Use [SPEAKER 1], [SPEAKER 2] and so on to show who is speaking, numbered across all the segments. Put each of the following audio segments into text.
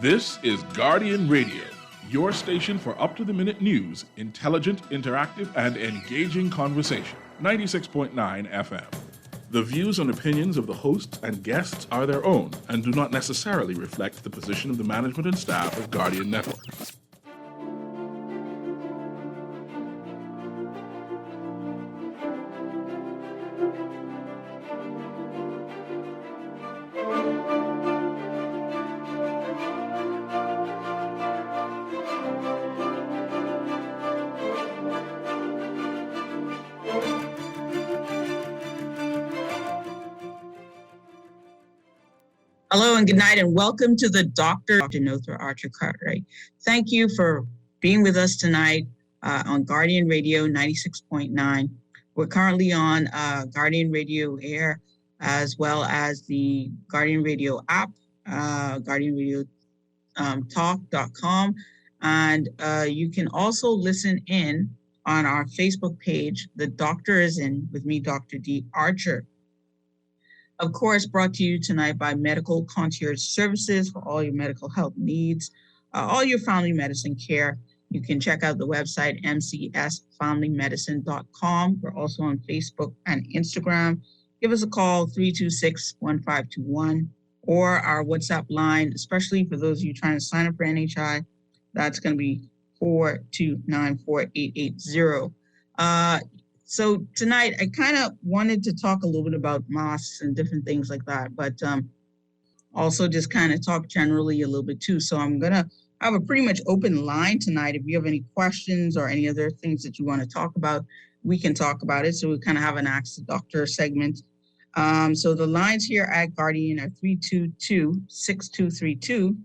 [SPEAKER 1] This is Guardian Radio, your station for up-to-the-minute news, intelligent, interactive, and engaging conversation. 96.9 FM. The views and opinions of the hosts and guests are their own and do not necessarily reflect the position of the management and staff of Guardian Network.
[SPEAKER 2] Hello and good night and welcome to the Dr. Nothra Archer Cartwright. Thank you for being with us tonight on Guardian Radio 96.9. We're currently on Guardian Radio Air as well as the Guardian Radio app, guardianradiotalk.com. And you can also listen in on our Facebook page, The Doctor is In, with me, Dr. D. Archer. Of course, brought to you tonight by Medical Concierge Services for all your medical health needs, all your family medicine care. You can check out the website, mcsfamilymedicine.com. We're also on Facebook and Instagram. Give us a call, 326-1521, or our WhatsApp line, especially for those of you trying to sign up for NHI. That's going to be 429-4880. So tonight, I kind of wanted to talk a little bit about masks and different things like that, but also just kind of talk generally a little bit too. So I'm going to have a pretty much open line tonight. If you have any questions or any other things that you want to talk about, we can talk about it. So we kind of have an Ask the Doctor segment. So the lines here at Guardian are 322-6232,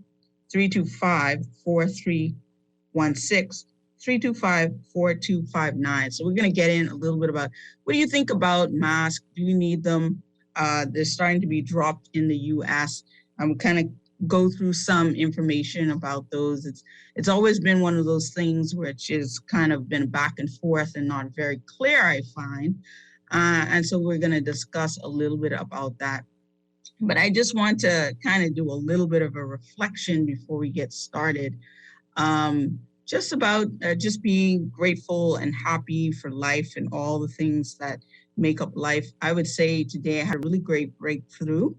[SPEAKER 2] 325-4316, 325-4259. So we're going to get in a little bit about what do you think about masks? Do you need them? They're starting to be dropped in the U.S. We'll kind of go through some information about those. It's always been one of those things which is kind of been back and forth and not very clear, I find. And so we're going to discuss a little bit about that. But I just want to kind of do a little bit of a reflection before we get started. Just about just being grateful and happy for life and all the things that make up life. I would say today I had a really great breakthrough,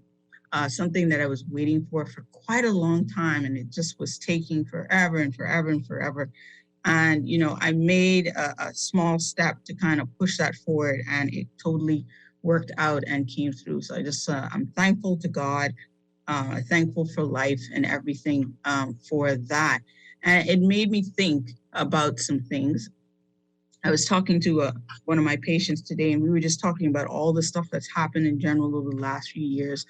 [SPEAKER 2] something that I was waiting for quite a long time, and it just was taking forever and forever and forever. And, you know, I made a small step to kind of push that forward, and it totally worked out and came through. So I just, I'm thankful to God, thankful for life and everything for that. And it made me think about some things. I was talking to one of my patients today, and we were just talking about all the stuff that's happened in general over the last few years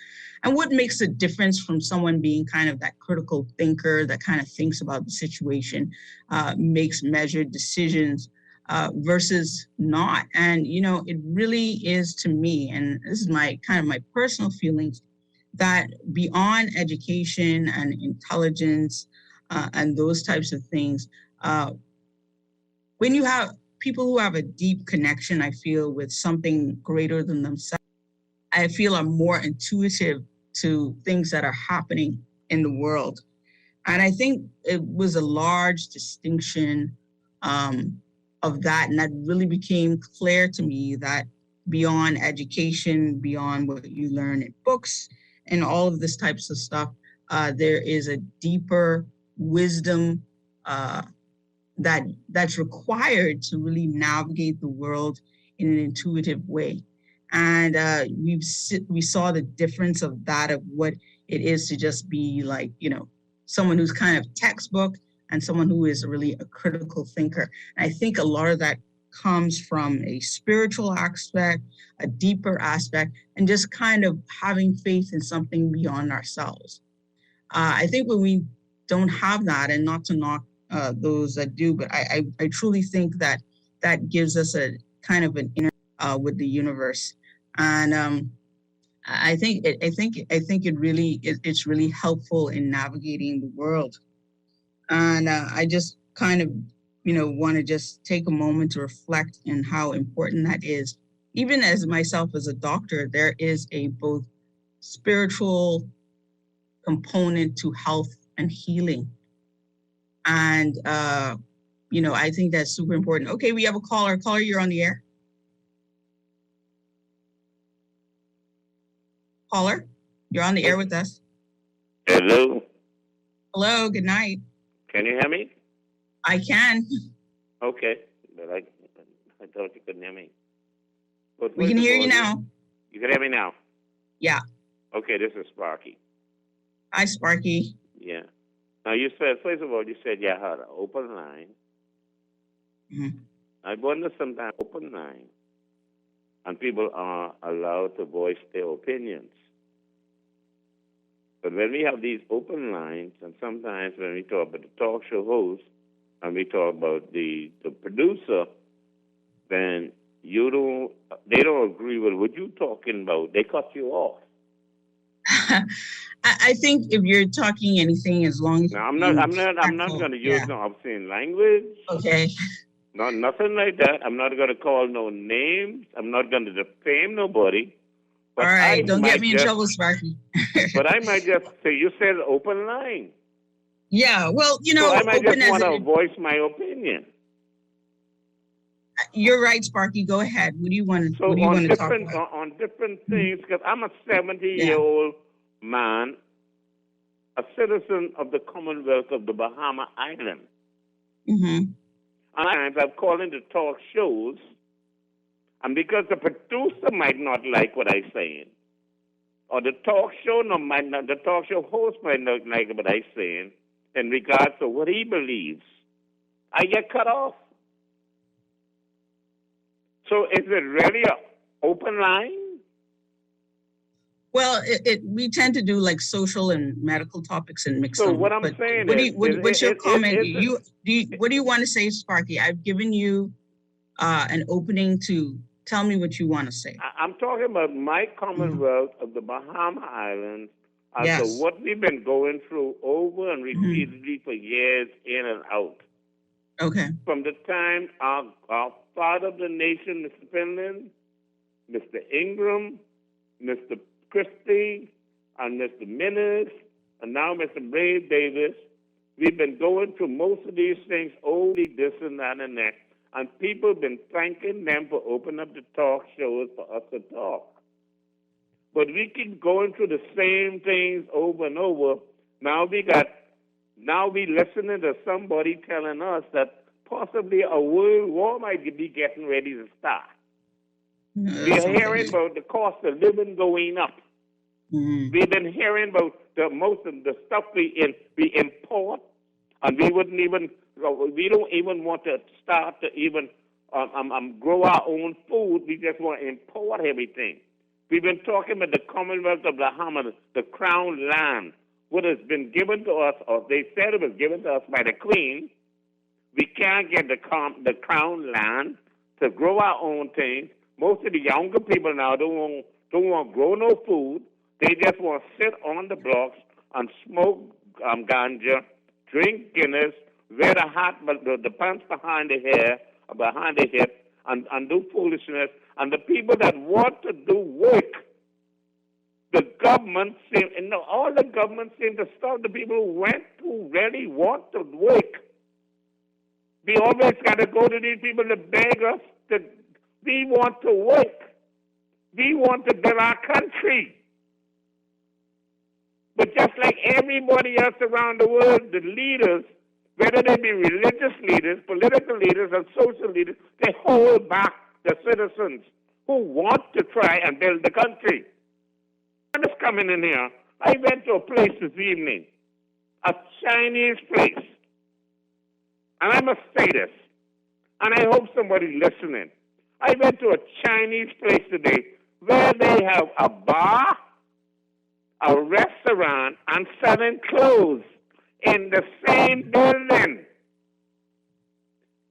[SPEAKER 2] and what makes a difference from someone being kind of that critical thinker that kind of thinks about the situation, makes measured decisions versus not. And, you know, it really is to me, and this is my kind of my personal feelings, that beyond education and intelligence, and those types of things. When you have people who have a deep connection, I feel, with something greater than themselves, I feel are more intuitive to things that are happening in the world. And I think it was a large distinction of that. And that really became clear to me that beyond education, beyond what you learn in books and all of this types of stuff, there is a deeper wisdom that's required to really navigate the world in an intuitive way. And we saw the difference of that, of what it is to just be like, you know, someone who's kind of textbook and someone who is really a critical thinker. And I think a lot of that comes from a spiritual aspect, a deeper aspect, and just kind of having faith in something beyond ourselves. I think when we don't have that, and not to knock those that do, but I truly think that that gives us a kind of an inner with the universe, and I think it really it's really helpful in navigating the world, and I just kind of want to just take a moment to reflect on how important that is. Even as myself as a doctor, there is a both spiritual component to health and healing. And, I think that's super important. Okay, we have a caller. Caller, you're on the air. Caller, you're on the air with us.
[SPEAKER 3] Hello.
[SPEAKER 2] Hello, good night.
[SPEAKER 3] Can you hear me?
[SPEAKER 2] I can.
[SPEAKER 3] Okay. But I thought you couldn't hear me. But
[SPEAKER 2] We can hear you now.
[SPEAKER 3] You can hear me now?
[SPEAKER 2] Yeah.
[SPEAKER 3] Okay, this is Sparky.
[SPEAKER 2] Hi, Sparky.
[SPEAKER 3] Yeah. Now, you said, first of all, you said you had an open line.
[SPEAKER 2] Mm-hmm.
[SPEAKER 3] I wonder sometimes open line, and people are allowed to voice their opinions. But when we have these open lines, and sometimes when we talk about the talk show host, and we talk about the producer, then they don't agree with what you're talking about. They cut you off.
[SPEAKER 2] I think if you're talking anything, as long as
[SPEAKER 3] now, I'm not going to use no obscene language.
[SPEAKER 2] Okay.
[SPEAKER 3] Nothing like that. I'm not going to call no names. I'm not going to defame nobody.
[SPEAKER 2] But all right, don't get me in trouble, Sparky.
[SPEAKER 3] But I might just say, you said open line.
[SPEAKER 2] Yeah, well,
[SPEAKER 3] so I might just want to voice my opinion.
[SPEAKER 2] You're right, Sparky. Go ahead. What do you want to talk about?
[SPEAKER 3] On different things, because I'm a 70-year-old man, a citizen of the Commonwealth of the Bahama Islands.
[SPEAKER 2] Mm-hmm.
[SPEAKER 3] And I've called into talk shows, and because the producer might not like what I'm saying, or the talk show host might not like what I'm saying, in regards to what he believes, I get cut off. So is it really an open line?
[SPEAKER 2] Well, we tend to do like social and medical topics and mix them.
[SPEAKER 3] So what I'm saying
[SPEAKER 2] what's your comment? What do you want to say, Sparky? I've given you an opening to tell me what you want to say.
[SPEAKER 3] I'm talking about my Commonwealth of the Bahama Islands, as to what we've been going through over and repeatedly for years, in and out.
[SPEAKER 2] Okay.
[SPEAKER 3] From the time our father of the nation, Mr. Finland, Mr. Ingram, Mr. Christie, and Mr. Minnis, and now Mr. Brave Davis, we've been going through most of these things, only this and that and that, and people have been thanking them for opening up the talk shows for us to talk. But we keep going through the same things over and over. Now we listening to somebody telling us that possibly a world war might be getting ready to start. We are hearing about the cost of living going up.
[SPEAKER 2] Mm-hmm.
[SPEAKER 3] We've been hearing about most of the stuff we import, and we don't even want to start to even grow our own food. We just want to import everything. We've been talking about the Commonwealth of Bahamas, the Crown land, what has been given to us, or they said it was given to us by the Queen. We can't get the Crown land to grow our own things. Most of the younger people now don't want to grow no food. They just want to sit on the blocks and smoke ganja, drink Guinness, wear the pants behind the hip, and do foolishness. And the people that want to do work, all the government seem to stop the people who really want to work. We always got to go to these people to beg us we want to work. We want to build our country. But just like everybody else around the world, the leaders, whether they be religious leaders, political leaders, or social leaders, they hold back the citizens who want to try and build the country. I'm just coming in here. I went to a place this evening, a Chinese place. And I must say this, and I hope somebody's listening. I went to a Chinese place today where they have a bar, a restaurant, and selling clothes in the same building.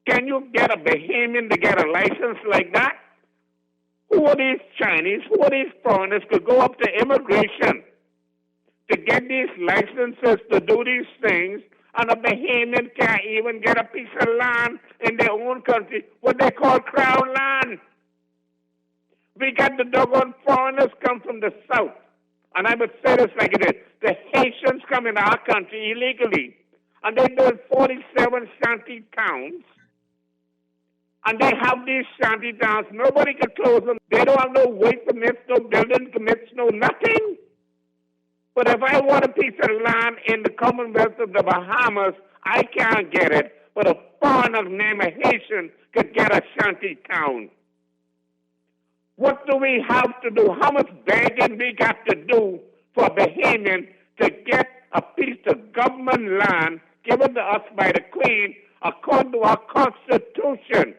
[SPEAKER 3] Can you get a Bahamian to get a license like that? Who are these Chinese? Who are these foreigners to go up to immigration to get these licenses to do these things? And a Bahamian can't even get a piece of land in their own country, what they call crown land. We got the doggone foreigners come from the south. And I would say this like it is. The Haitians come in our country illegally, and they build 47 shanty towns, and they have these shanty towns. Nobody can close them. They don't have no weight permits, no building permits, no nothing. But if I want a piece of land in the Commonwealth of the Bahamas, I can't get it. But a foreigner named a Haitian could get a shanty town. What do we have to do? How much begging we got to do for Bahamian to get a piece of government land given to us by the Queen according to our Constitution,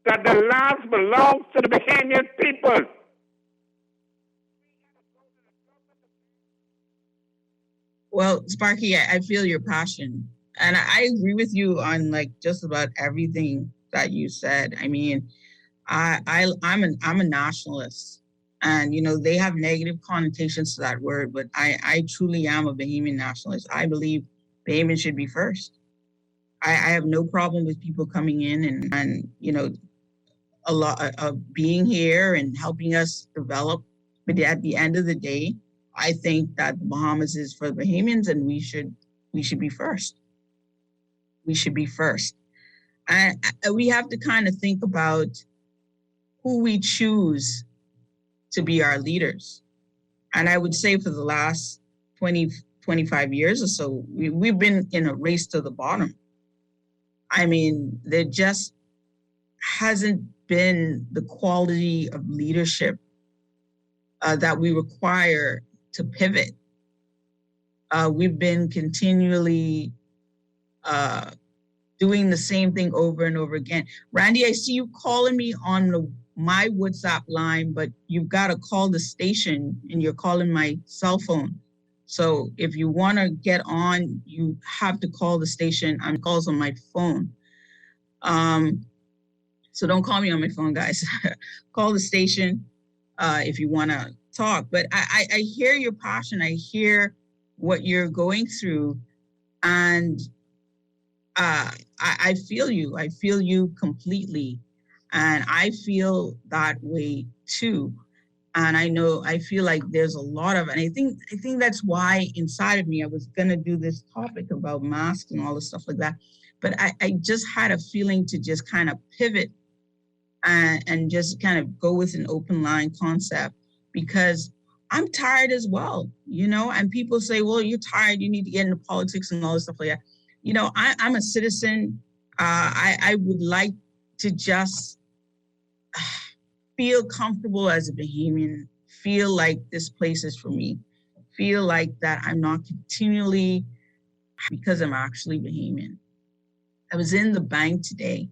[SPEAKER 3] that the lands belongs to the Bahamian people?
[SPEAKER 2] Well, Sparky, I feel your passion, and I agree with you on like just about everything that you said. I mean, I'm a nationalist, and you know they have negative connotations to that word, but I truly am a Bahamian nationalist. I believe Bahamian should be first. I have no problem with people coming in and you know a lot of being here and helping us develop, but at the end of the day, I think that the Bahamas is for the Bahamians, and we should be first. We should be first. And we have to kind of think about who we choose to be our leaders. And I would say for the last 20, 25 years or so, we've been in a race to the bottom. I mean, there just hasn't been the quality of leadership that we require to pivot. We've been continually doing the same thing over and over again. Randy, I see you calling me on my WhatsApp line, but you've got to call the station and you're calling my cell phone. So if you want to get on, you have to call the station. I'm calls on my phone. So don't call me on my phone, guys. Call the station if you want to talk. But I hear your passion. I hear what you're going through, and I feel you. I feel you completely, and I feel that way too. And I feel like there's a lot of, and I think that's why inside of me I was gonna do this topic about masks and all the stuff like that, but I just had a feeling to just kind of pivot and just kind of go with an open line concept, because I'm tired as well, you know, and people say, well, you're tired, you need to get into politics and all this stuff like that. You know, I'm a citizen. I would like to just feel comfortable as a Bahamian, feel like this place is for me, feel like that I'm not continually, because I'm actually Bahamian. I was in the bank today,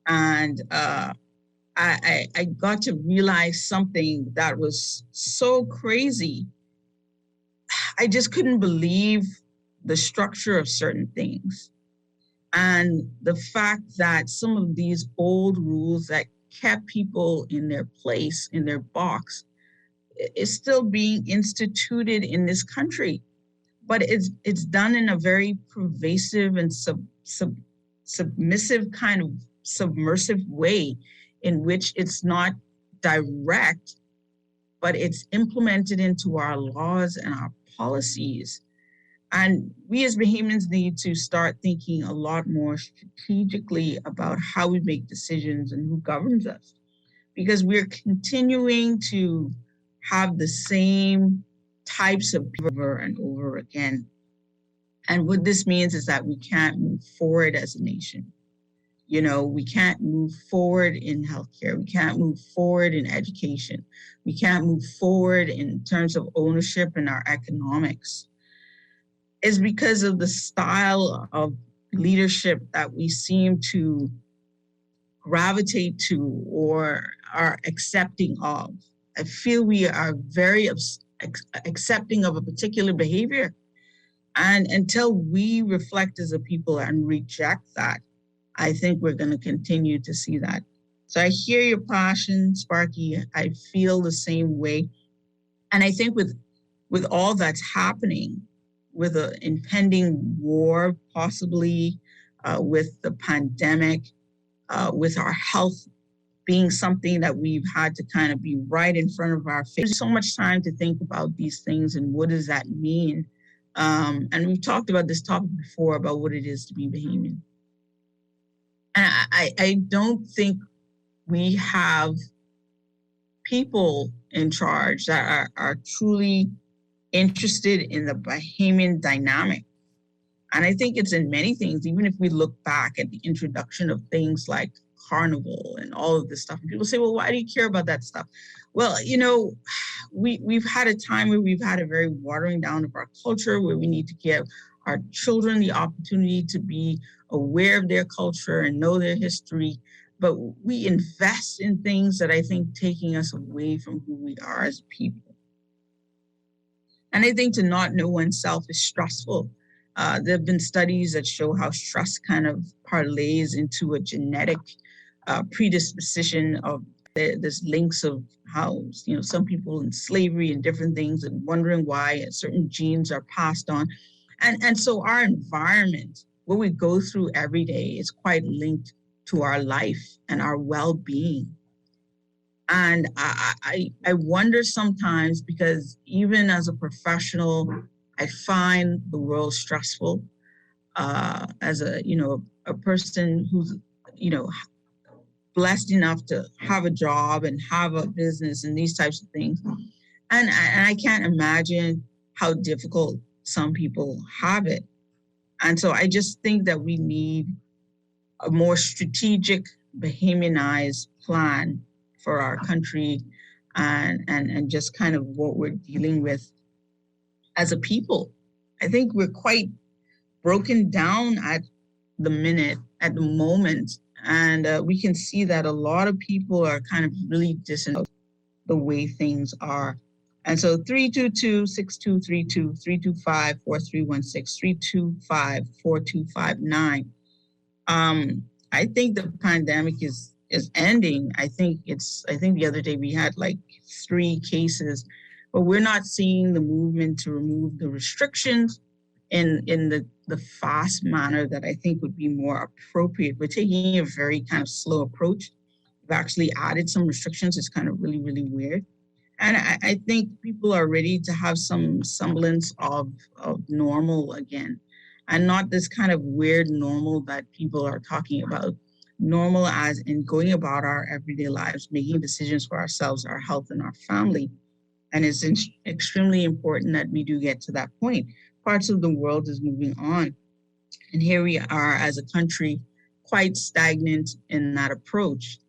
[SPEAKER 2] and I got to realize something that was so crazy. I just couldn't believe the structure of certain things, and the fact that some of these old rules that kept people in their place, in their box, is still being instituted in this country. But it's done in a very pervasive and submissive kind of submersive way, in which it's not direct, but it's implemented into our laws and our policies. And we as Bahamians need to start thinking a lot more strategically about how we make decisions and who governs us, because we're continuing to have the same types of people over and over again. And what this means is that we can't move forward as a nation. You know, we can't move forward in healthcare. We can't move forward in education. We can't move forward in terms of ownership in our economics. It's because of the style of leadership that we seem to gravitate to or are accepting of. I feel we are very accepting of a particular behavior. And until we reflect as a people and reject that, I think we're going to continue to see that. So I hear your passion, Sparky. I feel the same way. And I think with all that's happening, with an impending war, possibly with the pandemic, with our health being something that we've had to kind of be right in front of our face. There's so much time to think about these things and what does that mean And we've talked about this topic before about what it is to be Bahamian. And I don't think we have people in charge that are truly interested in the Bahamian dynamic. And I think it's in many things, even if we look back at the introduction of things like Carnival and all of this stuff. And people say, well, why do you care about that stuff? Well, we've had a time where we've had a very watering down of our culture, where we need to give our children the opportunity to be aware of their culture and know their history. But we invest in things that I think taking us away from who we are as people. And I think to not know oneself is stressful. There have been studies that show how stress kind of parlays into a genetic predisposition of there's links of how, some people in slavery and different things, and wondering why certain genes are passed on. And so our environment, what we go through every day, is quite linked to our life and our well-being. And I wonder sometimes, because even as a professional, I find the world stressful. As a person who's, blessed enough to have a job and have a business and these types of things. And I can't imagine how difficult some people have it. And so I just think that we need a more strategic, Bahamianized plan for our country and just kind of what we're dealing with as a people. I think we're quite broken down at the moment. And we can see that a lot of people are kind of really dissing the way things are. And so 322-6232, 325-4316, 325-4259. I think the pandemic is ending. I think the other day we had like 3 cases, but we're not seeing the movement to remove the restrictions in the fast manner that I think would be more appropriate. We're taking a very kind of slow approach. We've actually added some restrictions. It's kind of really, really weird. And I think people are ready to have some semblance of normal again, and not this kind of weird normal that people are talking about. Normal as in going about our everyday lives, making decisions for ourselves, our health, and our family. And it's extremely important that we do get to that point. Parts of the world is moving on. And here we are as a country quite stagnant in that approach.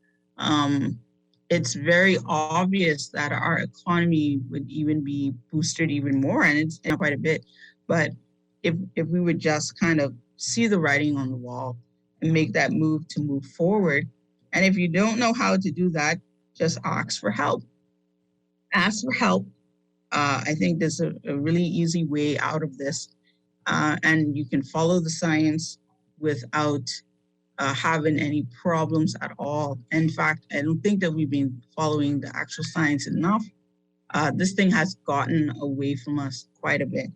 [SPEAKER 2] It's very obvious that our economy would even be boosted even more, and it's quite a bit. But if we would just kind of see the writing on the wall and make that move to move forward. And if you don't know how to do that, just ask for help. Ask for help. I think there's a really easy way out of this. And you can follow the science without having any problems at all. In fact, I don't think that we've been following the actual science enough. This thing has gotten away from us quite a bit.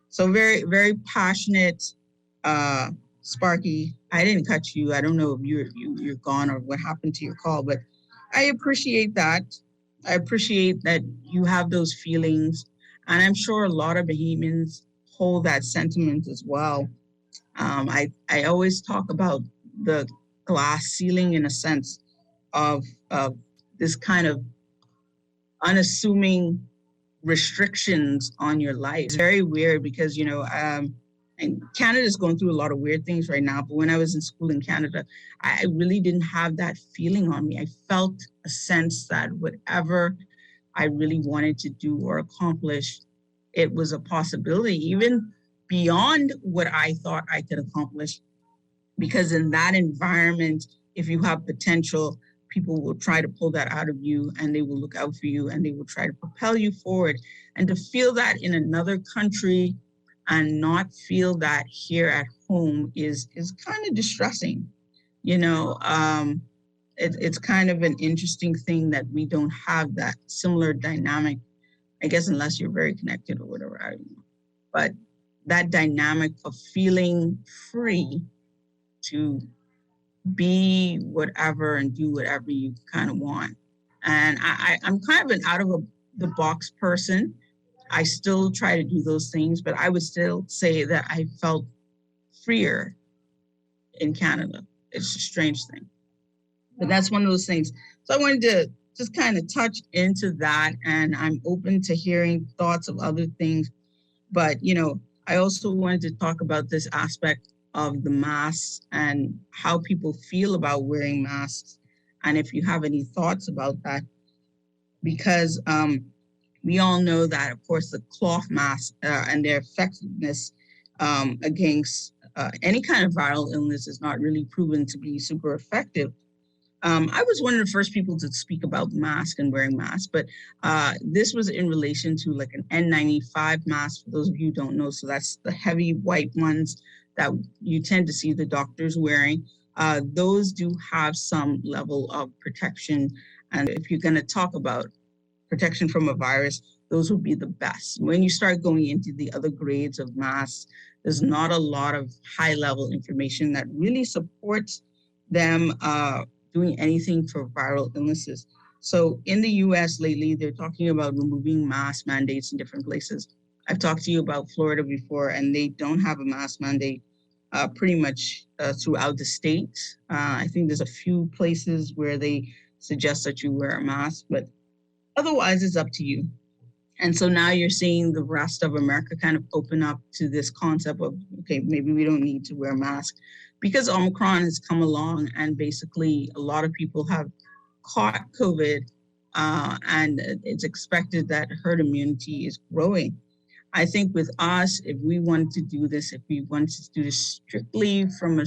[SPEAKER 2] So very, very passionate, Sparky. I didn't cut you. I don't know if you're gone or what happened to your call, but I appreciate that. I appreciate that you have those feelings. And I'm sure a lot of Bahamians hold that sentiment as well. I always talk about the glass ceiling in a sense of this kind of unassuming restrictions on your life. It's very weird because, and Canada is going through a lot of weird things right now. But when I was in school in Canada, I really didn't have that feeling on me. I felt a sense that whatever I really wanted to do or accomplish, it was a possibility, even beyond what I thought I could accomplish. Because in that environment, if you have potential, people will try to pull that out of you, and they will look out for you, and they will try to propel you forward. And to feel that in another country and not feel that here at home is kind of distressing. It's kind of an interesting thing that we don't have that similar dynamic, I guess, unless you're very connected or whatever. I don't know. But that dynamic of feeling free to be whatever and do whatever you kind of want. And I'm kind of an out of the box person. I still try to do those things, but I would still say that I felt freer in Canada. It's a strange thing, but that's one of those things. So I wanted to just kind of touch into that, and I'm open to hearing thoughts of other things. But, I also wanted to talk about this aspect of the masks and how people feel about wearing masks. And if you have any thoughts about that, because we all know that, of course, the cloth masks and their effectiveness against any kind of viral illness is not really proven to be super effective. I was one of the first people to speak about masks and wearing masks, but this was in relation to like an N95 mask, for those of you who don't know. So that's the heavy white ones that you tend to see the doctors wearing. Those do have some level of protection. And if you're going to talk about protection from a virus, those would be the best. When you start going into the other grades of masks, there's not a lot of high level information that really supports them doing anything for viral illnesses. So in the US lately, they're talking about removing mask mandates in different places. I've talked to you about Florida before, and they don't have a mask mandate pretty much throughout the state. I think there's a few places where they suggest that you wear a mask, but otherwise it's up to you. And so now you're seeing the rest of America kind of open up to this concept of, okay, maybe we don't need to wear masks, because Omicron has come along and basically a lot of people have caught COVID and it's expected that herd immunity is growing. I think with us, if we wanted to do this, if we wanted to do this strictly from a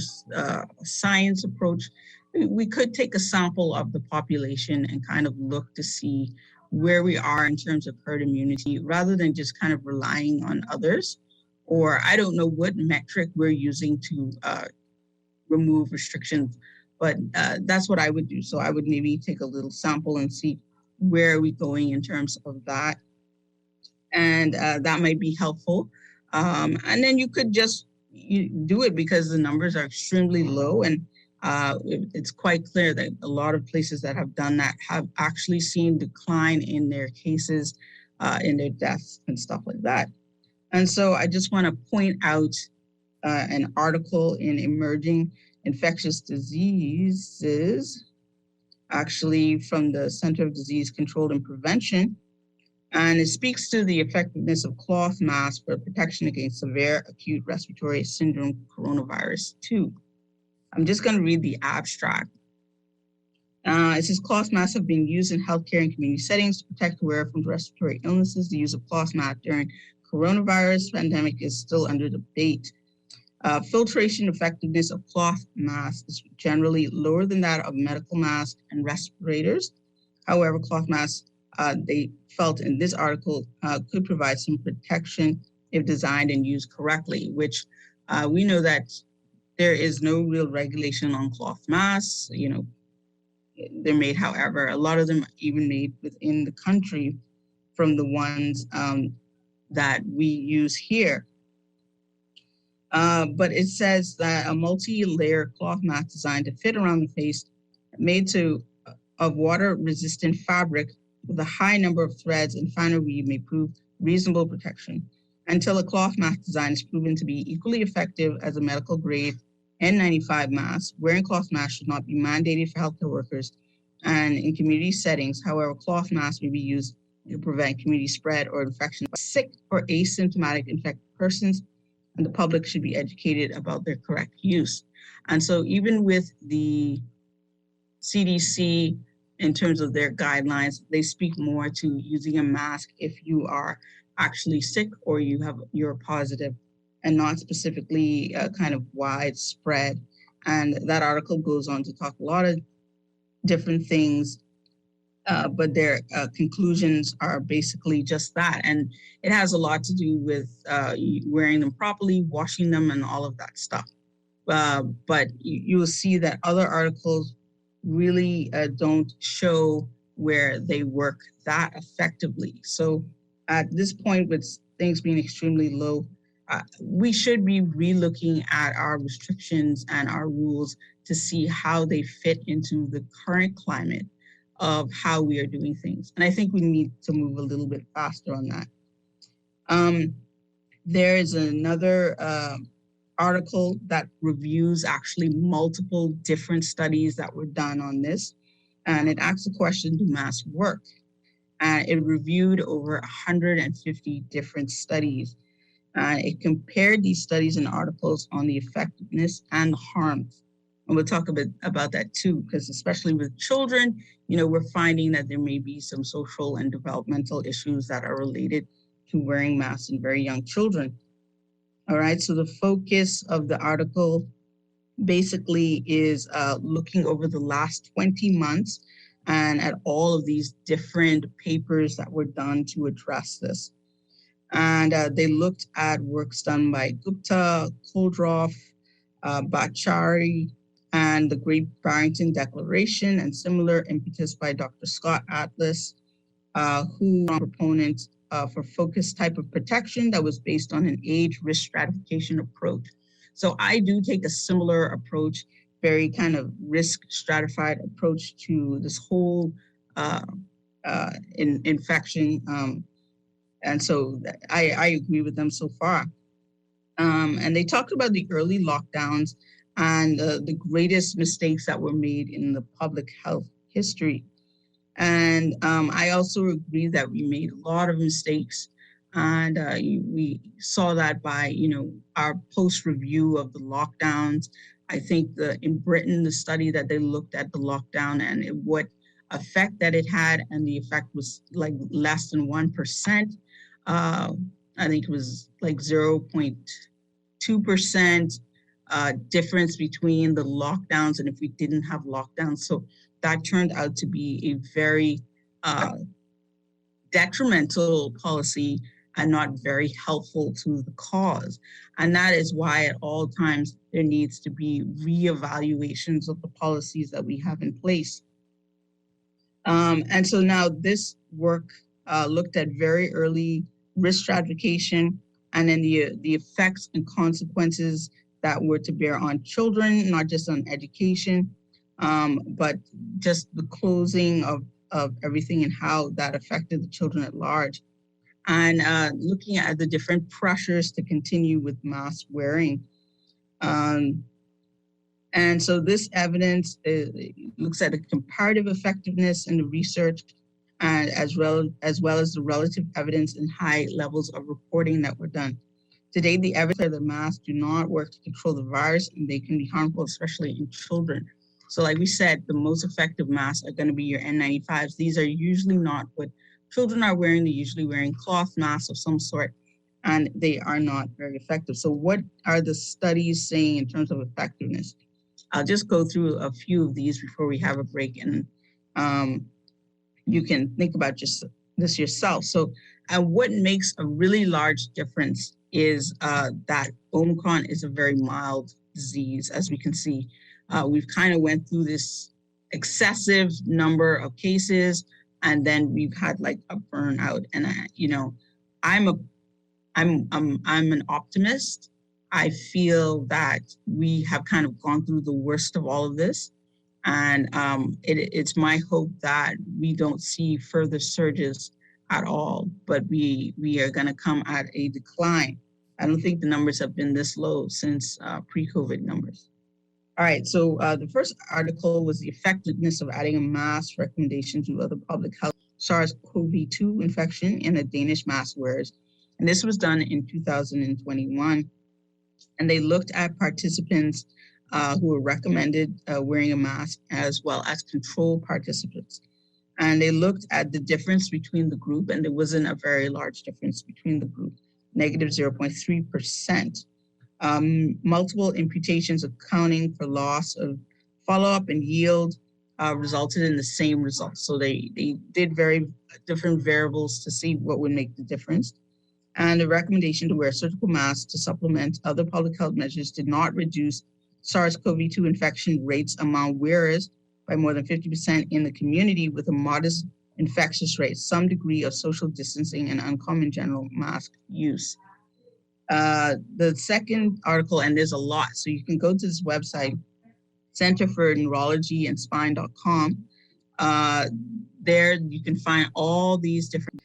[SPEAKER 2] science approach, we could take a sample of the population and kind of look to see where we are in terms of herd immunity, rather than just kind of relying on others. Or I don't know what metric we're using to remove restrictions, but that's what I would do. So I would maybe take a little sample and see where are we going in terms of that. And that might be helpful. And then you could just do it because the numbers are extremely low. And it's quite clear that a lot of places that have done that have actually seen decline in their cases, in their deaths and stuff like that. And so I just want to point out an article in Emerging Infectious Diseases, actually from the Center of Disease Control and Prevention. And it speaks to the effectiveness of cloth masks for protection against severe acute respiratory syndrome coronavirus 2. I'm just going to read the abstract. It says cloth masks have been used in healthcare and community settings to protect the wearer from respiratory illnesses. The use of cloth masks during coronavirus pandemic is still under debate. Filtration effectiveness of cloth masks is generally lower than that of medical masks and respirators. However, cloth masks, they felt in this article, could provide some protection if designed and used correctly, which we know that there is no real regulation on cloth masks. They're made, however, a lot of them even made within the country from the ones that we use here. But it says that a multi-layer cloth mask designed to fit around the face, made of water-resistant fabric with a high number of threads and finer weave, may prove reasonable protection. Until a cloth mask design is proven to be equally effective as a medical grade N95 mask, wearing cloth masks should not be mandated for healthcare workers and in community settings. However, cloth masks may be used to prevent community spread or infection by sick or asymptomatic infected persons, and the public should be educated about their correct use. And so even with the CDC, in terms of their guidelines, they speak more to using a mask if you are actually sick or you're positive, and not specifically kind of widespread. And that article goes on to talk a lot of different things, but their conclusions are basically just that. And it has a lot to do with wearing them properly, washing them, and all of that stuff. But you will see that other articles really don't show where they work that effectively. So at this point, with things being extremely low, we should be relooking at our restrictions and our rules to see how they fit into the current climate of how we are doing things. And I think we need to move a little bit faster on that. There is another article that reviews actually multiple different studies that were done on this, and it asks the question, do masks work? It reviewed over 150 different studies. It compared these studies and articles on the effectiveness and the harms. And we'll talk a bit about that too, because especially with children, we're finding that there may be some social and developmental issues that are related to wearing masks in very young children. All right, so the focus of the article basically is looking over the last 20 months and at all of these different papers that were done to address this. And they looked at works done by Gupta, Koldroff, Bachari, and the Great Barrington Declaration, and similar impetus by Dr. Scott Atlas, who was a proponent for focused type of protection that was based on an age risk stratification approach. So I do take a similar approach, very kind of risk stratified approach to this whole infection. And so I agree with them so far. And they talked about the early lockdowns and the greatest mistakes that were made in the public health history. And I also agree that we made a lot of mistakes. And we saw that by, our post-review of the lockdowns. I think in Britain, the study that they looked at the lockdown and what effect that it had, and the effect was like less than 1%. I think it was like 0.2% difference between the lockdowns and if we didn't have lockdowns. So that turned out to be a very detrimental policy and not very helpful to the cause. And that is why at all times there needs to be reevaluations of the policies that we have in place. And so now this work looked at very early risk stratification and then the effects and consequences that were to bear on children, not just on education, but just the closing of everything and how that affected the children at large. And looking at the different pressures to continue with mask wearing. And so this evidence looks at the comparative effectiveness in the research, as well as the relative evidence and high levels of reporting that were done. Today, the evidence that the masks do not work to control the virus, and they can be harmful, especially in children. So like we said, the most effective masks are going to be your N95s. These are usually not what children are wearing. They're usually wearing cloth masks of some sort, and they are not very effective. So what are the studies saying in terms of effectiveness? I'll just go through a few of these before we have a break, and you can think about just this yourself. So what makes a really large difference is that Omicron is a very mild disease, as we can see. We've kind of went through this excessive number of cases, and then we've had like a burnout. And I'm an optimist. I feel that we have kind of gone through the worst of all of this, and it's my hope that we don't see further surges at all, but we are going to come at a decline. I don't think the numbers have been this low since pre-COVID numbers. All right, so the first article was the effectiveness of adding a mask recommendation to other public health SARS-CoV-2 infection in a Danish mask wearers. And this was done in 2021. And they looked at participants who were recommended wearing a mask as well as control participants. And they looked at the difference between the group, and there wasn't a very large difference between the group, negative 0.3%. Multiple imputations accounting for loss of follow-up and yield resulted in the same results. So they did very different variables to see what would make the difference. And the recommendation to wear surgical masks to supplement other public health measures did not reduce SARS-CoV-2 infection rates among wearers by more than 50% in the community, with a modest infectious rate, some degree of social distancing, and uncommon general mask use. The second article, and there's a lot, so you can go to this website, Center for Neurology and Spine.com. There you can find all these different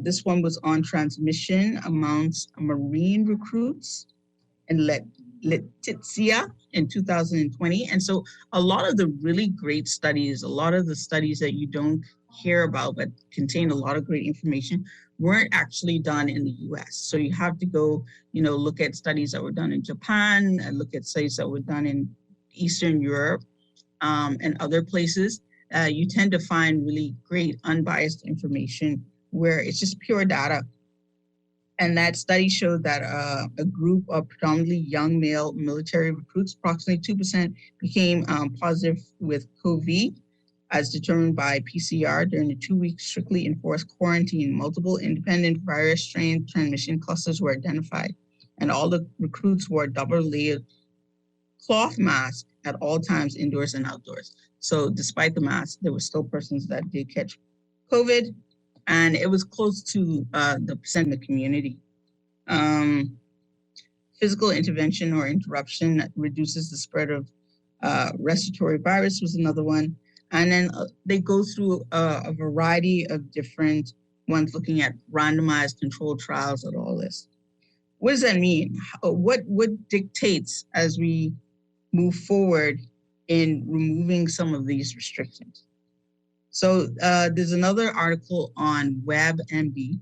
[SPEAKER 2] This one was on transmission amongst Marine recruits in Letizia in 2020. And so a lot of the really great studies, a lot of the studies that you don't hear about but contain a lot of great information, weren't actually done in the US. So you have to go, look at studies that were done in Japan and look at studies that were done in Eastern Europe and other places. You tend to find really great unbiased information where it's just pure data. And that study showed that a group of predominantly young male military recruits, approximately 2%, became positive with COVID as determined by PCR during the 2-week strictly enforced quarantine. Multiple independent virus strain transmission clusters were identified, and all the recruits wore double-layered cloth masks at all times, indoors and outdoors. So despite the mask, there were still persons that did catch COVID, and it was close to the percent in the community. Physical intervention or interruption that reduces the spread of respiratory virus was another one. And then they go through a variety of different ones looking at randomized controlled trials and all this. What does that mean? What dictates as we move forward in removing some of these restrictions? So there's another article on WebMD,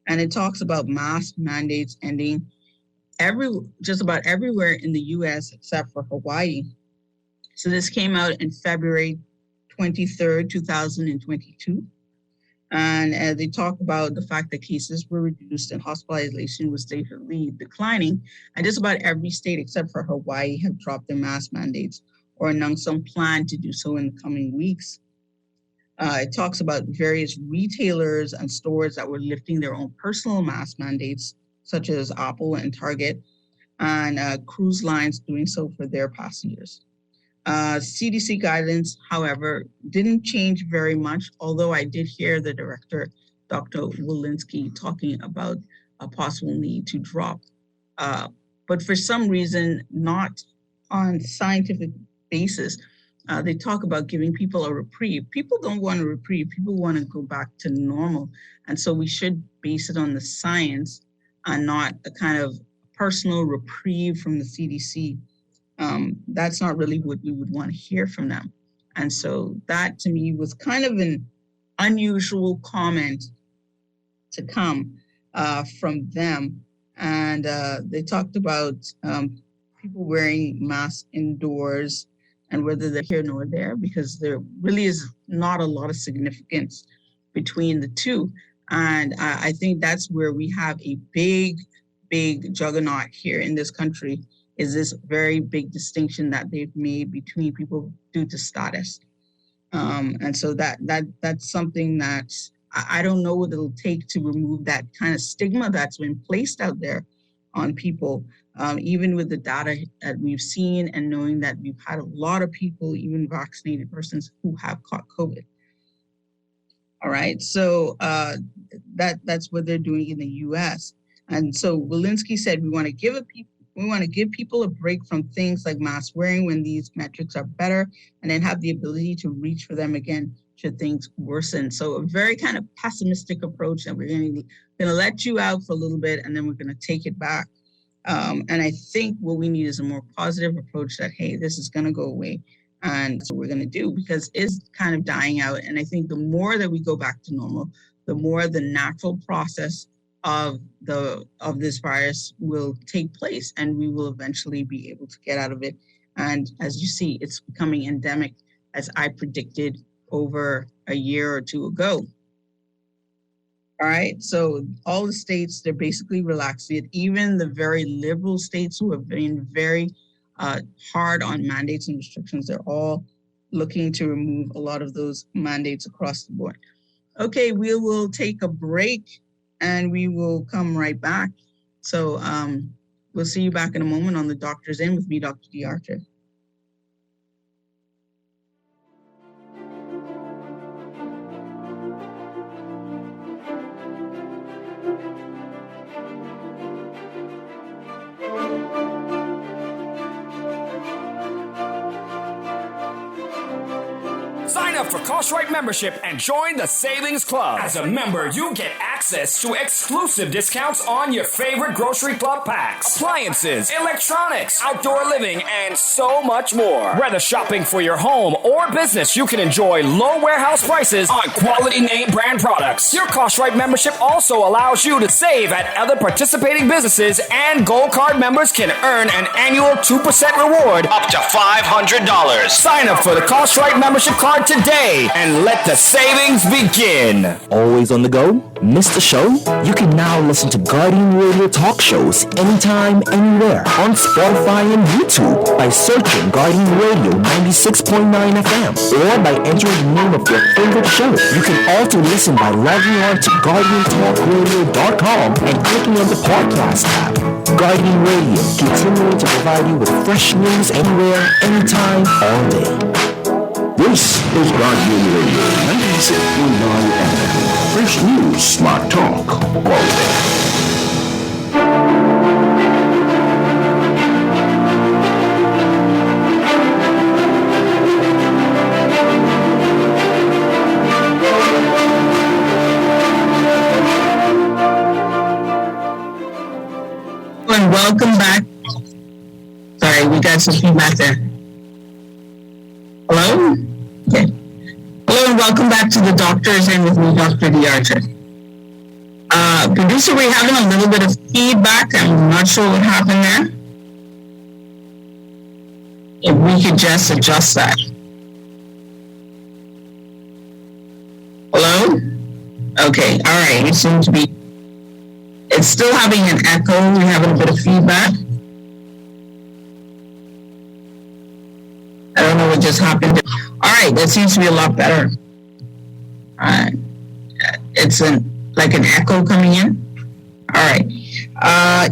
[SPEAKER 2] and it talks about mask mandates ending just about everywhere in the US except for Hawaii. So this came out in February 23rd, 2022. And they talk about the fact that cases were reduced and hospitalization was steadily declining. And just about every state except for Hawaii have dropped their mask mandates or announced some plan to do so in the coming weeks. It talks about various retailers and stores that were lifting their own personal mask mandates, such as Apple and Target, and cruise lines doing so for their passengers. CDC guidance, however, didn't change very much, although I did hear the director, Dr. Walensky, talking about a possible need to drop. But for some reason, not on scientific basis, they talk about giving people a reprieve. People don't want a reprieve. People want to go back to normal. And so we should base it on the science and not a kind of personal reprieve from the CDC. That's not really what we would want to hear from them. And so that to me was kind of an unusual comment to come from them. And they talked about people wearing masks indoors and whether they're here nor there, because there really is not a lot of significance between the two. And I think that's where we have a big juggernaut here in this country, is this very big distinction that they've made between people due to status. And so that's something that I don't know what it'll take to remove that kind of stigma that's been placed out there on people, even with the data that we've seen and knowing that we've had a lot of people, even vaccinated persons, who have caught COVID. All right, so that's what they're doing in the US. And so Walensky said, we want to give people a break from things like mask wearing when these metrics are better, and then have the ability to reach for them again should things worsen. So a very kind of pessimistic approach that we're going to let you out for a little bit, and then we're going to take it back. And I think what we need is a more positive approach that, hey, this is going to go away. And that's what we're going to do, because it's kind of dying out. And I think the more that we go back to normal, the more the natural process of this virus will take place, and we will eventually be able to get out of it. And as you see, it's becoming endemic, as I predicted over a year or two ago. All right, so all the states, they're basically relaxing it. Even the very liberal states who have been very hard on mandates and restrictions, they're all looking to remove a lot of those mandates across the board. Okay, we will take a break and we will come right back. So we'll see you back in a moment on The Doctor's In with me, Dr. D. Archer.
[SPEAKER 4] Sign Sign up for Cartwright membership and join the Savings Club. As a member, you get access to exclusive discounts on your favorite grocery club packs, appliances, electronics, outdoor living, and so much more. Whether shopping for your home or business, you can enjoy low warehouse prices on quality name brand products. Your Cartwright membership also allows you to save at other participating businesses, and Gold Card members can earn an annual 2% reward up to $500. Sign up for the Cartwright membership card today and let the savings begin.
[SPEAKER 5] Always on the go? Missed the show? You can now listen to Guardian Radio talk shows anytime, anywhere on Spotify and YouTube by searching Guardian Radio 96.9 FM or by entering the name of your favorite show. You can also listen by logging on to GuardianTalkRadio.com and clicking on the podcast tab. Guardian Radio, continuing to provide you with fresh news anywhere, anytime, all day.
[SPEAKER 6] This is Guardian Radio 96.9 FM. Fresh news, smart talk, all day.
[SPEAKER 2] And welcome back. Sorry, we got some feedback there. Hello? Okay. Hello and welcome back to the Doctors In with me, Dr. D. Archer. Producer, we're having a little bit of feedback. I'm not sure what happened there. If we could just adjust that. Hello? Okay, all right. It seems to be, it's still having an echo. We're having a bit of feedback. I don't know what just happened. All right, that seems to be a lot better. It's like an echo coming in. All right.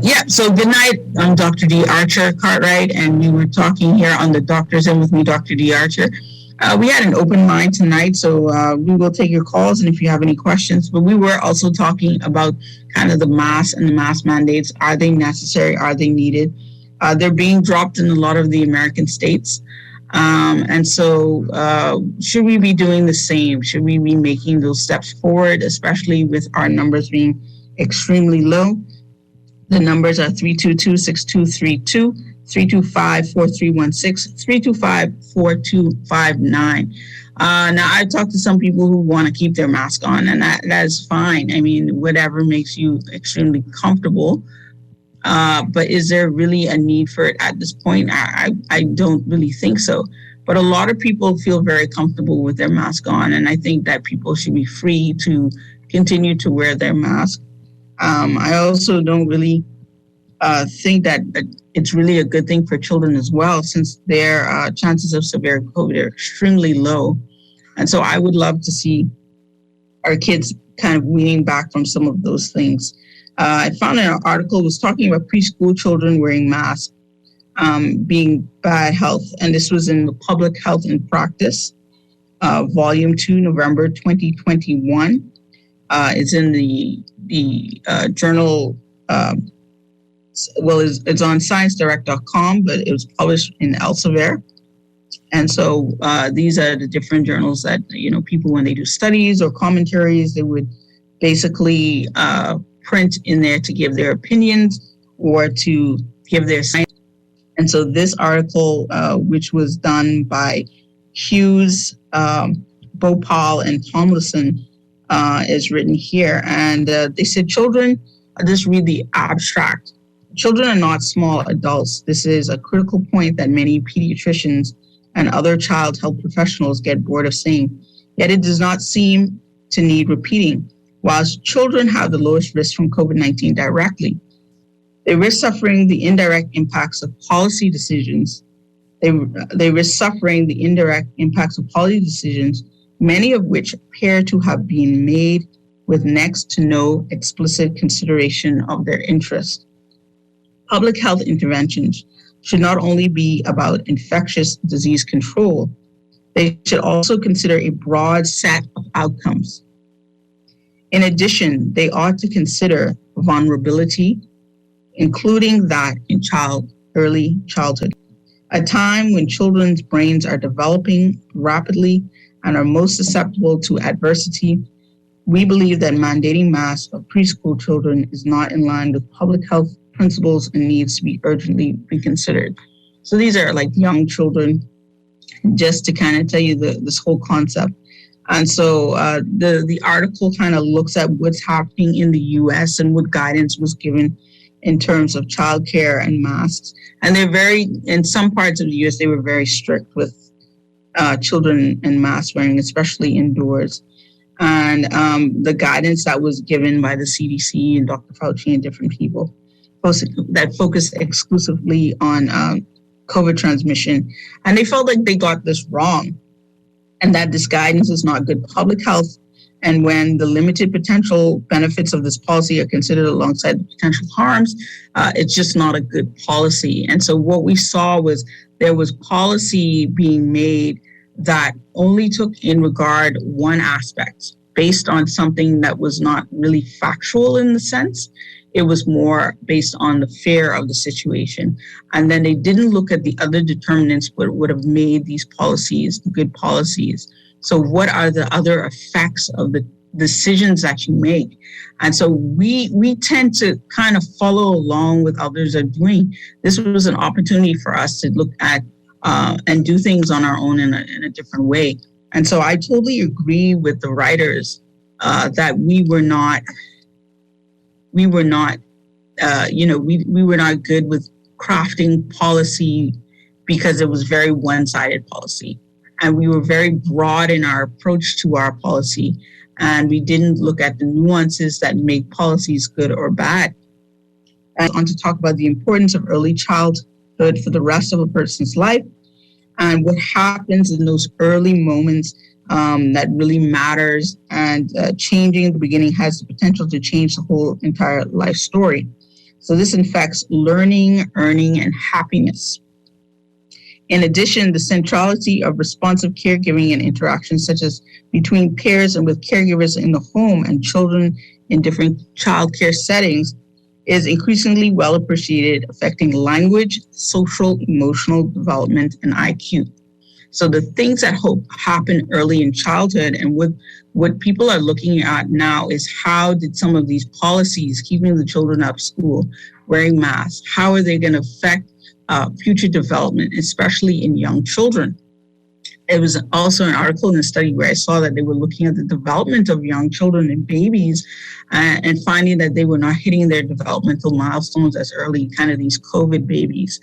[SPEAKER 2] Yeah, so good night. I'm Dr. D. Archer Cartwright, and we were talking here on the Doctors In with me, Dr. D. Archer. We had an open mind tonight, so we will take your calls and if you have any questions. But we were also talking about kind of the mask and the mask mandates. Are they necessary? Are they needed? They're being dropped in a lot of the American states. And so should we be doing the same? Should we be making those steps forward, especially with our numbers being extremely low? The numbers are 322-6232, 325-4316, 325-4259. Now, I talked to some people who want to keep their mask on, and that is fine. I mean, whatever makes you extremely comfortable. But is there really a need for it at this point? I don't really think so. But a lot of people feel very comfortable with their mask on, and I think that people should be free to continue to wear their mask. I also don't really think that it's really a good thing for children as well, since their chances of severe COVID are extremely low. And so I would love to see our kids kind of weaning back from some of those things. I found an article was talking about preschool children wearing masks being bad health, and this was in the Public Health and Practice, Volume 2, November 2021. It's in the journal, it's on ScienceDirect.com, but it was published in Elsevier. And so these are the different journals that, people, when they do studies or commentaries, they would basically print in there to give their opinions or to give their science. And so this article, which was done by Hughes, Bhopal, and Tomlinson, is written here. And they said children, I'll just read the abstract. Children are not small adults. This is a critical point that many pediatricians and other child health professionals get bored of saying. Yet it does not seem to need repeating. Whilst children have the lowest risk from COVID-19 directly, they risk suffering the indirect impacts of policy decisions. They risk suffering the indirect impacts of policy decisions, many of which appear to have been made with next to no explicit consideration of their interest. Public health interventions should not only be about infectious disease control, they should also consider a broad set of outcomes. In addition, they ought to consider vulnerability, including that in early childhood, a time when children's brains are developing rapidly and are most susceptible to adversity, we believe that mandating masks of preschool children is not in line with public health principles and needs to be urgently reconsidered. So these are like young children, just to kind of tell you this whole concept. And so the article kind of looks at what's happening in the U.S. and what guidance was given in terms of childcare and masks. And in some parts of the U.S., they were very strict with children and mask wearing, especially indoors. And the guidance that was given by the CDC and Dr. Fauci and different people that focused exclusively on COVID transmission. And they felt like they got this wrong and that this guidance is not good public health. And when the limited potential benefits of this policy are considered alongside the potential harms, it's just not a good policy. And so what we saw was there was policy being made that only took in regard one aspect based on something that was not really factual in the sense. It was more based on the fear of the situation. And then they didn't look at the other determinants that would have made these policies good policies. So what are the other effects of the decisions that you make? And so we tend to kind of follow along with others are doing. This was an opportunity for us to look at and do things on our own in a different way. And so I totally agree with the writers that we were not good with crafting policy because it was very one-sided policy. And we were very broad in our approach to our policy. And we didn't look at the nuances that make policies good or bad. And on to talk about the importance of early childhood for the rest of a person's life and what happens in those early moments that really matters, and changing the beginning has the potential to change the whole entire life story. So this affects learning, earning, and happiness. In addition, the centrality of responsive caregiving and interactions such as between peers and with caregivers in the home and children in different childcare settings is increasingly well appreciated, affecting language, social, emotional development, and IQ. So the things that happen early in childhood and what people are looking at now is how did some of these policies, keeping the children out of school, wearing masks, how are they going to affect future development, especially in young children? It was also an article in a study where I saw that they were looking at the development of young children and babies and finding that they were not hitting their developmental milestones as early, kind of these COVID babies.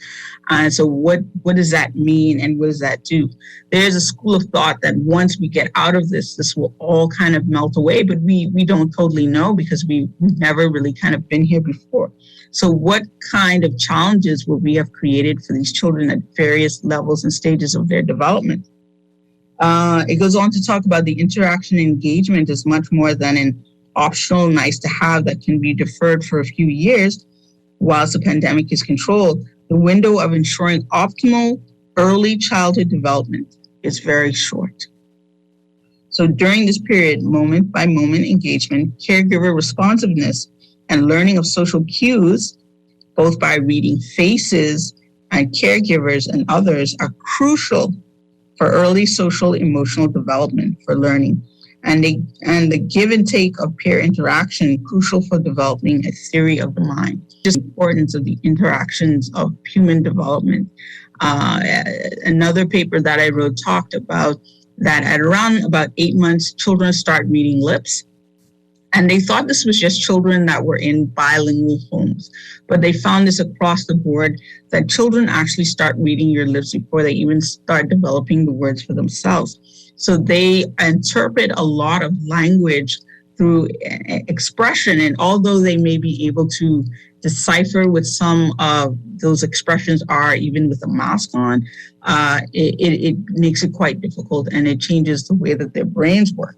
[SPEAKER 2] And so what does that mean and what does that do? There's a school of thought that once we get out of this will all kind of melt away, but we don't totally know because we've never really kind of been here before. So what kind of challenges would we have created for these children at various levels and stages of their development? It goes on to talk about the interaction and engagement is much more than an optional nice to have that can be deferred for a few years whilst the pandemic is controlled. The window of ensuring optimal early childhood development is very short. So during this period, moment by moment engagement, caregiver responsiveness, and learning of social cues, both by reading faces and caregivers and others, are crucial for early social emotional development for learning. And the give and take of peer interaction, crucial for developing a theory of the mind. Just the importance of the interactions of human development. Another paper that I wrote talked about that at around about 8 months, children start reading lips. And they thought this was just children that were in bilingual homes. But they found this across the board, that children actually start reading your lips before they even start developing the words for themselves. So they interpret a lot of language through expression. And although they may be able to decipher what some of those expressions are, even with a mask on, it makes it quite difficult, and it changes the way that their brains work.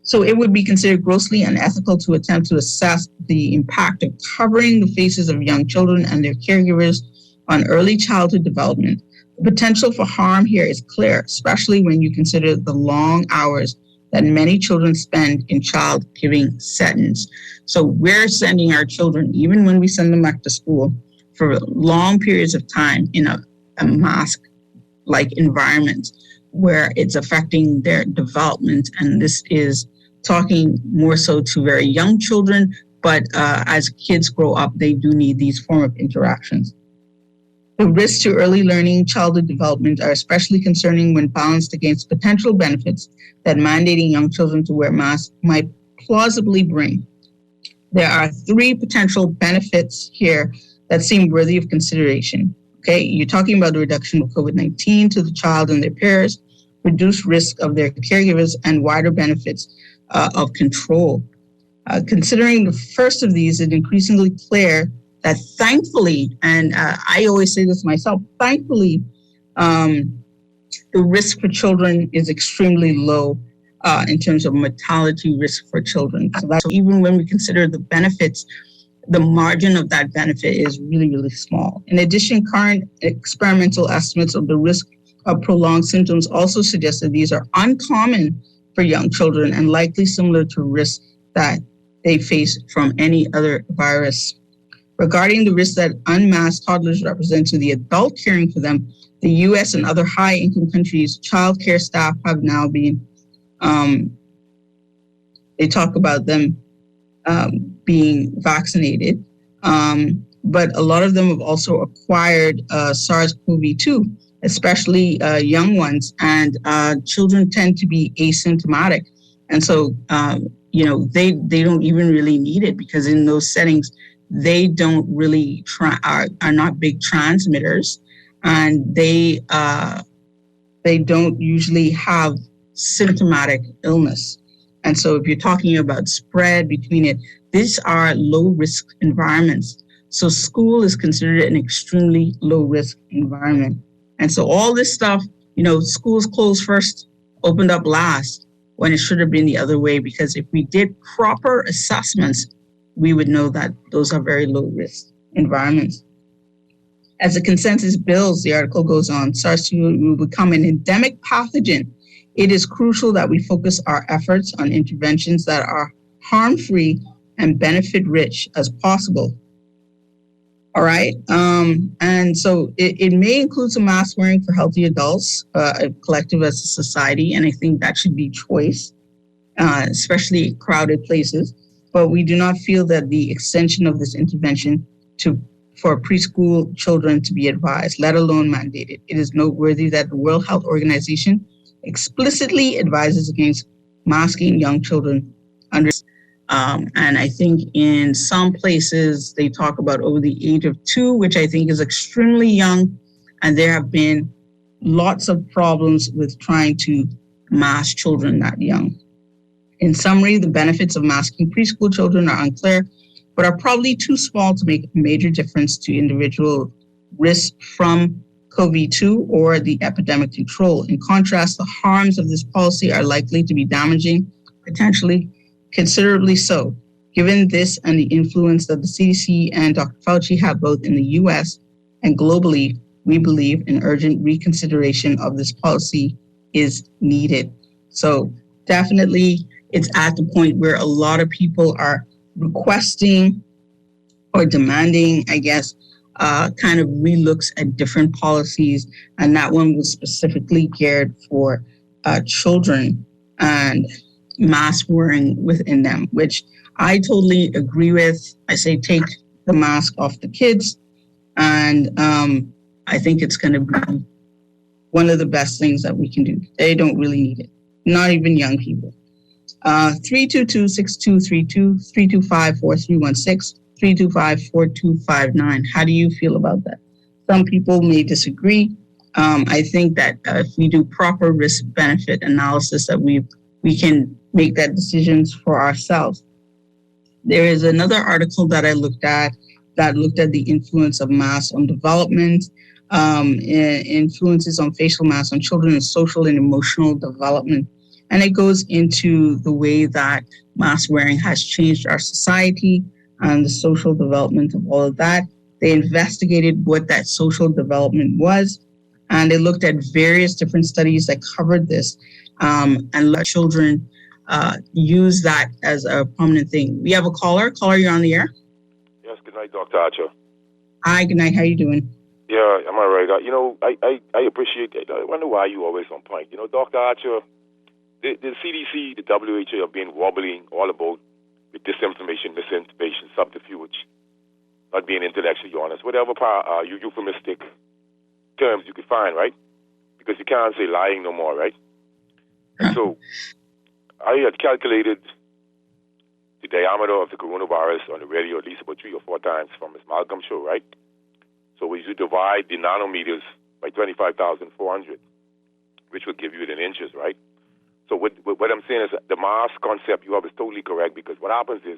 [SPEAKER 2] So it would be considered grossly unethical to attempt to assess the impact of covering the faces of young children and their caregivers on early childhood development. The potential for harm here is clear, especially when you consider the long hours that many children spend in child-giving settings. So we're sending our children, even when we send them back to school, for long periods of time in a mask-like environment. where it's affecting their development. And this is talking more so to very young children, but as kids grow up, they do need these form of interactions. The risks to early learning, childhood development are especially concerning when balanced against potential benefits that mandating young children to wear masks might plausibly bring. There are 3 potential benefits here that seem worthy of consideration. Okay, you're talking about the reduction of COVID-19 to the child and their peers, reduced risk of their caregivers, and wider benefits of control. Considering the first of these, it's increasingly clear that thankfully, and I always say this myself, thankfully, the risk for children is extremely low in terms of mortality risk for children. So even when we consider the benefits, the margin of that benefit is really, really small. In addition, current experimental estimates of the risk of prolonged symptoms also suggest that these are uncommon for young children and likely similar to risks that they face from any other virus. Regarding the risk that unmasked toddlers represent to the adult caring for them, the U.S. and other high-income countries, child care staff have now been, they talk about them being vaccinated, but a lot of them have also acquired SARS-CoV-2, especially young ones, and children tend to be asymptomatic. And so, they don't even really need it because in those settings, they don't really are not big transmitters, and they don't usually have symptomatic illness. And so if you're talking about spread between it, these are low-risk environments. So school is considered an extremely low-risk environment. And so all this stuff, schools closed first, opened up last, when it should have been the other way, because if we did proper assessments, we would know that those are very low-risk environments. As the consensus builds, the article goes on, SARS-CoV will become an endemic pathogen. It is crucial that we focus our efforts on interventions that are harm-free and benefit-rich as possible. All right. And so it may include some mask wearing for healthy adults, a collective as a society, and I think that should be choice, especially crowded places. But we do not feel that the extension of this intervention for preschool children to be advised, let alone mandated. It is noteworthy that the World Health Organization explicitly advises against masking young children under. And I think in some places they talk about over the age of 2, which I think is extremely young. And there have been lots of problems with trying to mask children that young. In summary, the benefits of masking preschool children are unclear, but are probably too small to make a major difference to individual risk from COVID-2 or the epidemic control. In contrast, the harms of this policy are likely to be damaging, potentially considerably so. Given this and the influence that the CDC and Dr. Fauci have both in the US and globally, we believe an urgent reconsideration of this policy is needed. So definitely it's at the point where a lot of people are requesting or demanding, I guess, kind of relooks at different policies. And that one was specifically geared for children and mask wearing within them, which I totally agree with. I say take the mask off the kids. And I think it's going to be one of the best things that we can do. They don't really need it, not even young people. 322-6232, 325-4316, 325-4259. How do you feel about that? Some people may disagree. I think that if we do proper risk-benefit analysis, that we can make that decisions for ourselves. There is another article that I looked at that looked at the influence of masks on development, influences on facial masks on children and social and emotional development. And it goes into the way that mask wearing has changed our society and the social development of all of that. They investigated what that social development was, and they looked at various different studies that covered this and let children use that as a prominent thing. We have a caller. Caller, you're on the air.
[SPEAKER 7] Yes, good night, Dr. Archer.
[SPEAKER 2] Hi, good night. How are you doing?
[SPEAKER 7] Yeah, I'm all right. I appreciate it. I wonder why you always on point. Dr. Archer, the CDC, the WHO have been wobbling all about with disinformation, misinformation, subterfuge, not being intellectually honest, whatever euphemistic terms you could find, right? Because you can't say lying no more, right? And so I had calculated the diameter of the coronavirus on the radio at least about 3 or 4 times from Ms. Malcolm's show, right? So if you divide the nanometers by 25,400, which will give you it in inches, right? So what I'm saying is the mask concept you have is totally correct, because what happens is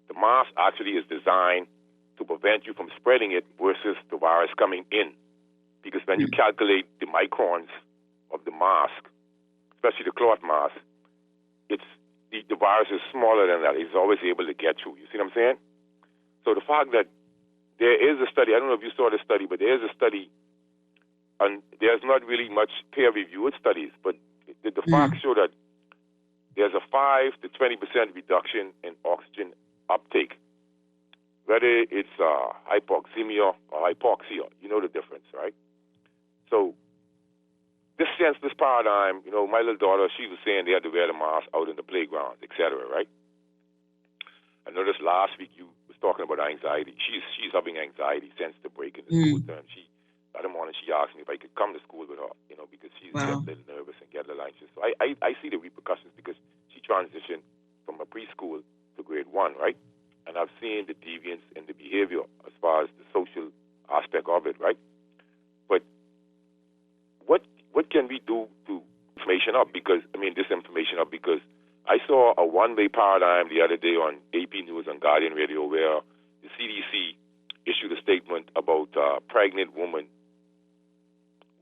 [SPEAKER 7] the mask actually is designed to prevent you from spreading it versus the virus coming in. Because when you calculate the microns of the mask, especially the cloth mask, it's the virus is smaller than that. It's always able to get through. You see what I'm saying? So the fact that there is a study, I don't know if you saw the study, but there is a study, and there's not really much peer-reviewed studies, but the facts show that there's a 5 to 20% reduction in oxygen uptake, whether it's hypoxemia or hypoxia. You know the difference, right? So this paradigm, my little daughter, she was saying they had to wear the mask out in the playgrounds, etc., right? I noticed last week you was talking about anxiety. She's having anxiety since the break in the school term. That morning she asked me if I could come to school with her, because she's getting a little nervous and getting a little anxious. So I see the repercussions because she transitioned from a preschool to grade 1, right? And I've seen the deviance in the behavior as far as the social aspect of it, right? But what can we do to disinformation up? Because I saw a one-way paradigm the other day on AP News on Guardian Radio where the CDC issued a statement about pregnant women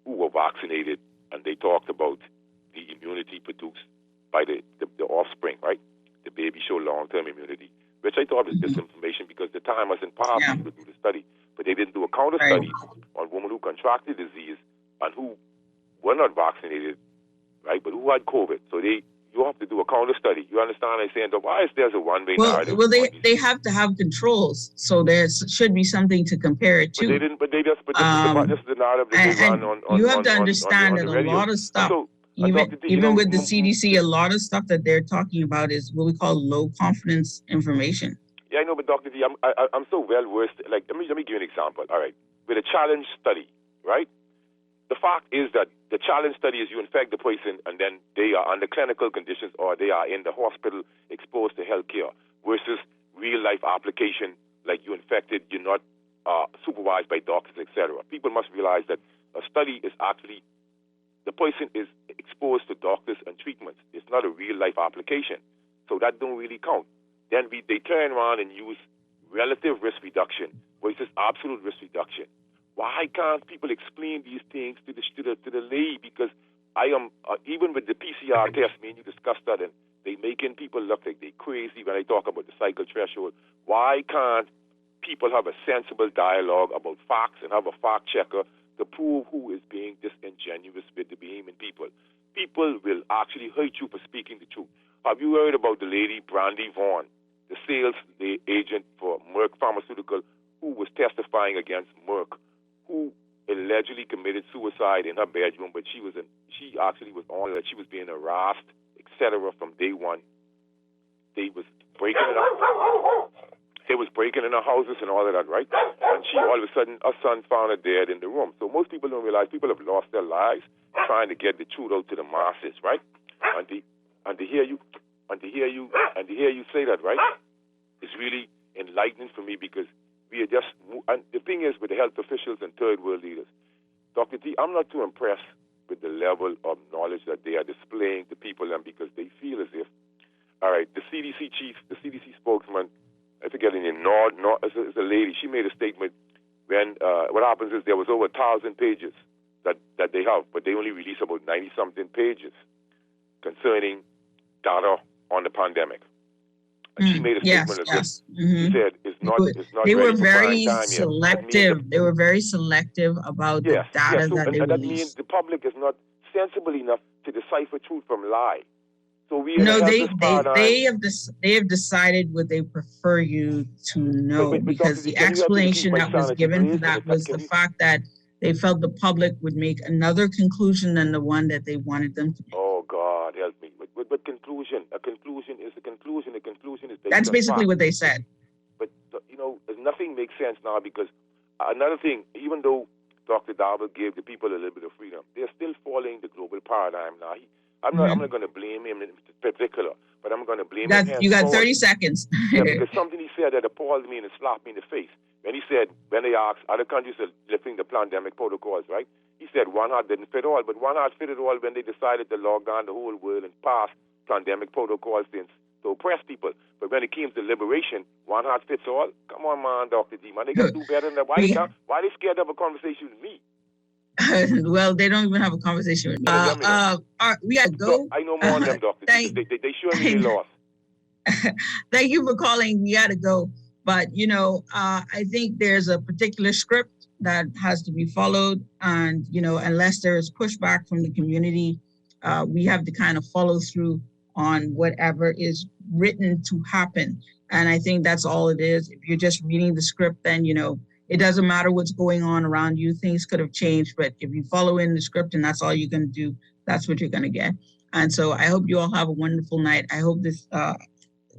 [SPEAKER 7] who were vaccinated, and they talked about the immunity produced by the offspring, right? The baby showed long-term immunity, which I thought was disinformation because the time wasn't passed to do the study. But they didn't do a counter-study on women who contracted the disease and who were not vaccinated, right, but who had COVID. So you have to do a counter-study. You understand what I'm saying? Why is there a one-way narrative?
[SPEAKER 2] Well, they have to have controls, so there should be something to compare it to.
[SPEAKER 7] But they didn't. But this is the narrative that they run on.
[SPEAKER 2] You have to understand that a lot of stuff, even with the CDC, a lot of stuff that they're talking about is what we call low confidence information.
[SPEAKER 7] Yeah, I know, but Dr. D, I'm so well versed. Like, let me give you an example. All right, with a challenge study, right? The fact is that the challenge study is you infect the person and then they are under clinical conditions or they are in the hospital exposed to healthcare versus real-life application like you infected, you're not supervised by doctors, etc. People must realize that a study is actually, the person is exposed to doctors and treatments. It's not a real-life application. So that don't really count. Then they turn around and use relative risk reduction versus absolute risk reduction. Why can't people explain these things to the lay? Because I am, even with the PCR test, me and you discussed that, and they making people look like they crazy when I talk about the cycle threshold. Why can't people have a sensible dialogue about facts and have a fact checker to prove who is being disingenuous with the Bahamian people? People will actually hurt you for speaking the truth. Have you heard about the lady Brandy Vaughn, the sales agent for Merck Pharmaceutical, who was testifying against Merck, who allegedly committed suicide in her bedroom, but she actually was on that she was being harassed, etc. from day one. They was breaking in her houses and all of that, right? And she all of a sudden, her son found her dead in the room. So most people don't realize people have lost their lives trying to get the truth out to the masses, right? And to hear you say that, right, is really enlightening for me because we are just, and the thing is with the health officials and third world leaders, Dr. D, I'm not too impressed with the level of knowledge that they are displaying to people and because they feel as if, all right, the CDC chief, the CDC spokesman, I forget her name, it's a lady, she made a statement when, what happens is there was over 1,000 pages that they have, but they only release about 90-something pages concerning data on the pandemic. She made a statement She said it's not
[SPEAKER 2] they were very selective. They were very selective about the data that they released.
[SPEAKER 7] That means the public is not sensible enough to decipher truth from lie. So
[SPEAKER 2] they have decided what they prefer you to know because the explanation that was given for that was the fact that they felt the public would make another conclusion than the one that they wanted them to make.
[SPEAKER 7] Oh, God, help me. But conclusion, a conclusion is a conclusion. A conclusion is based
[SPEAKER 2] That's
[SPEAKER 7] on
[SPEAKER 2] basically
[SPEAKER 7] fact.
[SPEAKER 2] what they said.
[SPEAKER 7] But, nothing makes sense now because another thing, even though Dr. Darboe gave the people a little bit of freedom, they're still following the global paradigm now. I'm not going to blame him in particular, but I'm going to blame him.
[SPEAKER 2] You got 30 seconds.
[SPEAKER 7] Yeah, because something he said that appalled me and slapped me in the face. When he said, when they asked, other countries are lifting the pandemic protocols, right? He said one heart didn't fit all, but one heart fitted all when they decided to log down the whole world and pass pandemic protocols to oppress people. But when it came to liberation, one heart fits all. Come on, man, Dr. D, man, they got to do better than that. Why are they scared to have a conversation with me?
[SPEAKER 2] Well, they don't even have a conversation with me. We got to go.
[SPEAKER 7] So, I know more on them, Dr. D. They showing me lost.
[SPEAKER 2] Thank you for calling. We got to go. But, I think there's a particular script that has to be followed. And, unless there is pushback from the community, we have to kind of follow through on whatever is written to happen. And I think that's all it is. If you're just reading the script, then, it doesn't matter what's going on around you. Things could have changed. But if you follow in the script and that's all you're going to do, that's what you're going to get. And so I hope you all have a wonderful night. I hope this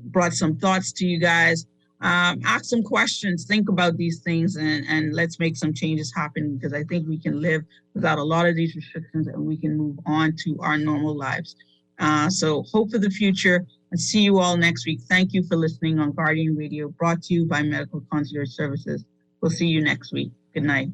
[SPEAKER 2] brought some thoughts to you guys. Ask some questions, think about these things, and let's make some changes happen, because I think we can live without a lot of these restrictions and we can move on to our normal lives. So hope for the future, and see you all next week. Thank you for listening on Guardian Radio, brought to you by Medical Concierge Services. We'll see you next week. Good night.